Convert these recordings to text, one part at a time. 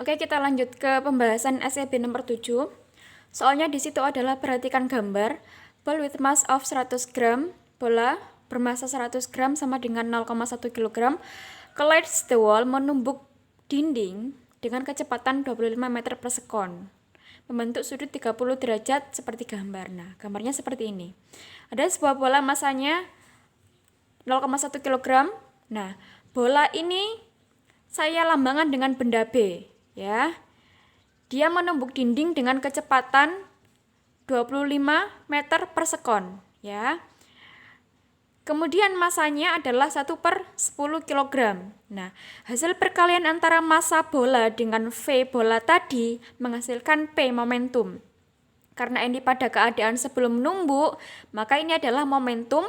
Oke, kita lanjut ke pembahasan SEB nomor 7. Soalnya di situ adalah perhatikan gambar. Ball with mass of 100 gram, bola bermassa 100 gram sama dengan 0,1 kg, collides the wall, menumbuk dinding dengan kecepatan 25 meter per sekon. Membentuk sudut 30 derajat seperti gambar. Nah, gambarnya seperti ini. Ada sebuah bola massanya 0,1 kg. Nah, bola ini saya lambangkan dengan benda B, ya. Dia menumbuk dinding dengan kecepatan 25 meter per sekon, ya. Kemudian masanya adalah 1/10 kg. Nah, hasil perkalian antara massa bola dengan V bola tadi menghasilkan P momentum. Karena ini pada keadaan sebelum menumbuk, maka ini adalah momentum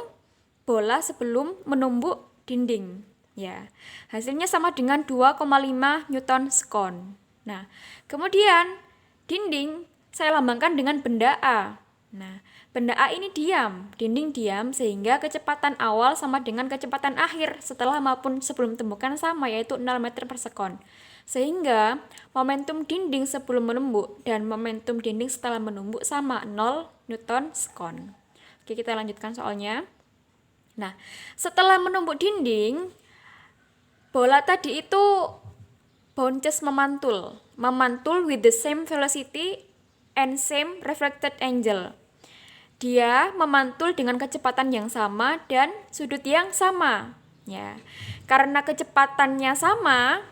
bola sebelum menumbuk dinding. Ya, hasilnya sama dengan 2,5 Newton sekon. Nah, kemudian dinding saya lambangkan dengan benda A. Nah, benda A ini diam, dinding diam, sehingga kecepatan awal sama dengan kecepatan akhir setelah maupun sebelum tumbukan sama, yaitu 0 meter per sekon. Sehingga momentum dinding sebelum menumbuk dan momentum dinding setelah menumbuk sama 0 Newton sekon. Oke, kita lanjutkan soalnya. Nah, setelah menumbuk dinding, bola tadi itu bounces memantul with the same velocity and same reflected angle. Dia memantul dengan kecepatan yang sama dan sudut yang sama. Ya, karena kecepatannya sama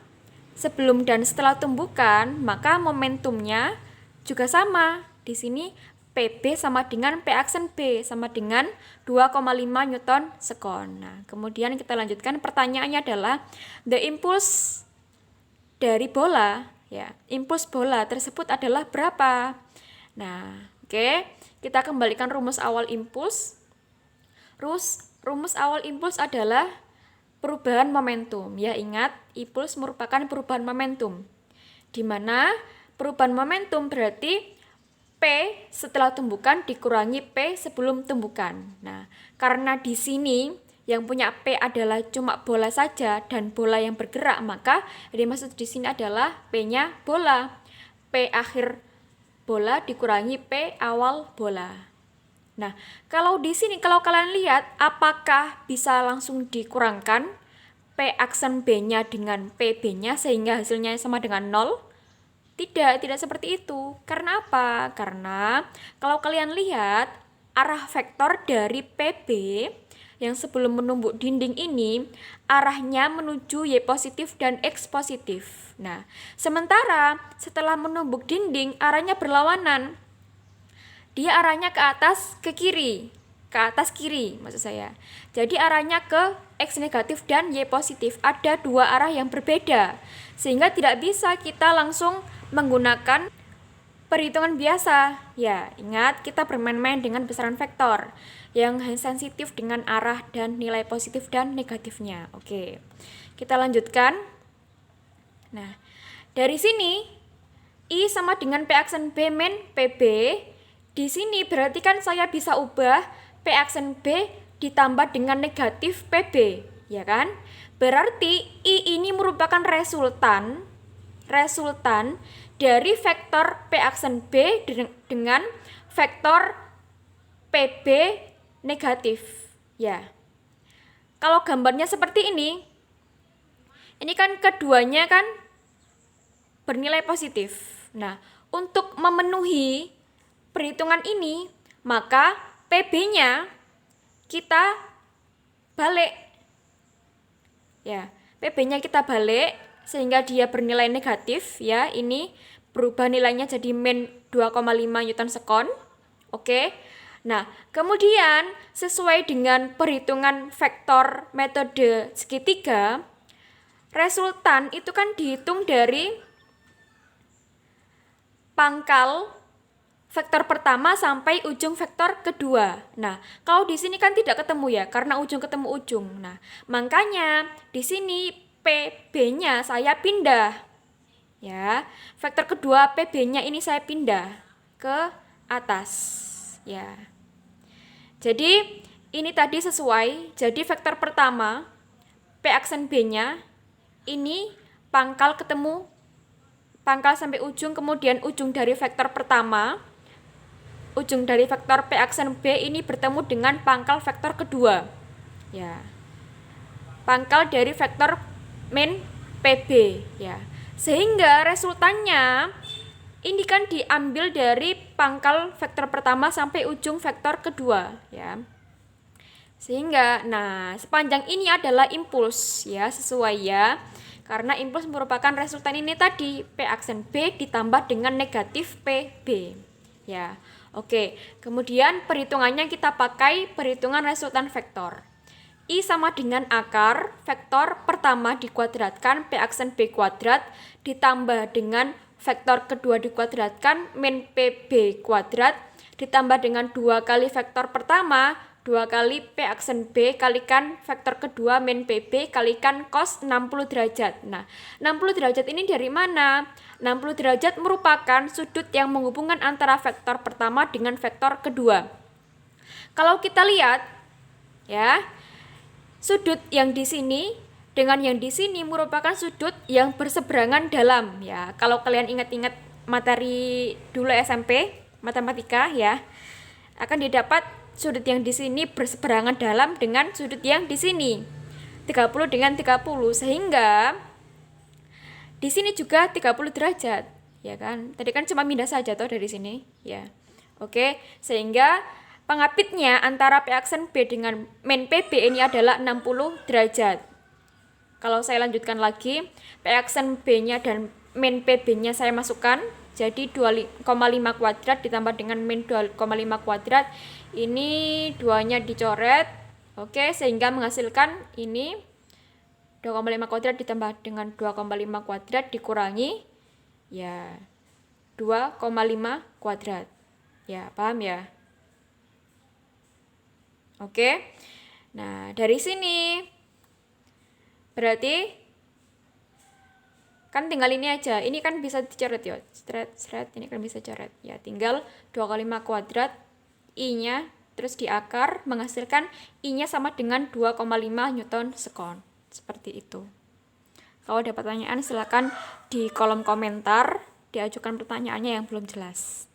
sebelum dan setelah tumbukan, maka momentumnya juga sama. Di sini PB sama dengan P aksen B sama dengan 2,5 Newton sekon. Nah, kemudian kita lanjutkan, pertanyaannya adalah the impulse dari bola, ya. Impuls bola tersebut adalah berapa? Nah, oke. Kita kembalikan rumus awal impuls. Rumus awal impuls adalah perubahan momentum. Ya, ingat, impuls merupakan perubahan momentum. Di mana perubahan momentum berarti P setelah tumbukan dikurangi P sebelum tumbukan. Nah, karena di sini yang punya P adalah cuma bola saja dan bola yang bergerak, maka yang dimaksud di sini adalah P-nya bola. P akhir bola dikurangi P awal bola. Nah, kalau di sini kalau kalian lihat, apakah bisa langsung dikurangkan P aksen B-nya dengan PB-nya sehingga hasilnya sama dengan 0? Tidak seperti itu. Karena apa? Karena kalau kalian lihat, arah vektor dari PB yang sebelum menumbuk dinding ini arahnya menuju Y positif dan X positif. Nah, sementara setelah menumbuk dinding arahnya berlawanan. Dia arahnya ke atas, ke kiri. Ke atas kiri maksud saya. Jadi arahnya ke X negatif dan Y positif. Ada dua arah yang berbeda. Sehingga tidak bisa kita langsung menggunakan perhitungan biasa. Ya, ingat kita bermain-main dengan besaran vektor yang sensitif dengan arah dan nilai positif dan negatifnya. Oke, kita lanjutkan. Nah, dari sini I sama dengan P aksen B min PB. Di sini berarti kan saya bisa ubah P aksen B ditambah dengan negatif PB, ya kan? Berarti I ini merupakan resultan dari vektor P aksen B dengan vektor PB negatif, ya. Kalau gambarnya seperti ini kan keduanya kan bernilai positif. Nah, untuk memenuhi perhitungan ini, maka PB-nya kita balik. Ya, PB-nya kita balik sehingga dia bernilai negatif, ya. Ini berubah nilainya jadi min 2,5 Newton sekon. Oke. Nah, kemudian sesuai dengan perhitungan vektor metode segitiga, resultan itu kan dihitung dari pangkal vektor pertama sampai ujung vektor kedua. Nah, kalau di sini kan tidak ketemu ya, karena ujung ketemu ujung. Nah, makanya di sini PB-nya saya pindah. Ya, vektor kedua PB-nya ini saya pindah ke atas. Ya. Jadi, ini tadi sesuai. Jadi vektor pertama P aksen B-nya ini pangkal ketemu pangkal sampai ujung, kemudian ujung dari vektor pertama, ujung dari vektor P aksen B ini bertemu dengan pangkal vektor kedua. Ya. Pangkal dari vektor min PB, ya. Sehingga resultannya ini kan diambil dari pangkal vektor pertama sampai ujung vektor kedua, ya. Sehingga, nah, sepanjang ini adalah impuls, ya, sesuai ya. Karena impuls merupakan resultan ini tadi, P aksen B ditambah dengan negatif PB. Ya, oke. Kemudian perhitungannya kita pakai perhitungan resultan vektor. I sama dengan akar vektor pertama dikuadratkan P aksen B kuadrat ditambah dengan vektor kedua dikuadratkan min PB kuadrat ditambah dengan 2 kali vektor pertama 2 kali P aksen B kalikan vektor kedua min PB kalikan cos 60 derajat. Nah, 60 derajat ini dari mana? 60 derajat merupakan sudut yang menghubungkan antara vektor pertama dengan vektor kedua. Kalau kita lihat, ya, sudut yang di sini dengan yang di sini merupakan sudut yang berseberangan dalam, ya. Kalau kalian ingat-ingat materi dulu SMP matematika, ya, akan didapat sudut yang di sini berseberangan dalam dengan sudut yang di sini 30 dengan 30, sehingga di sini juga 30 derajat, ya kan? Tadi kan cuma pindah saja toh dari sini, ya. Oke, sehingga pengapitnya antara P aksen B dengan min PB ini adalah 60 derajat. Kalau saya lanjutkan lagi, P aksen B-nya dan min PB-nya saya masukkan, jadi 2,5 kuadrat ditambah dengan min 2,5 kuadrat, ini 2-nya dicoret, oke, sehingga menghasilkan ini 2,5 kuadrat ditambah dengan 2,5 kuadrat dikurangi, ya, 2,5 kuadrat. Ya, paham ya? Oke, nah dari sini berarti kan tinggal ini aja, ini kan bisa dicoret ya, seret, ini kan bisa coret, ya, tinggal 2,5 kuadrat I-nya, terus di akar menghasilkan I-nya sama dengan 2,5 Newton sekon, seperti itu. Kalau ada pertanyaan silakan di kolom komentar diajukan pertanyaannya yang belum jelas.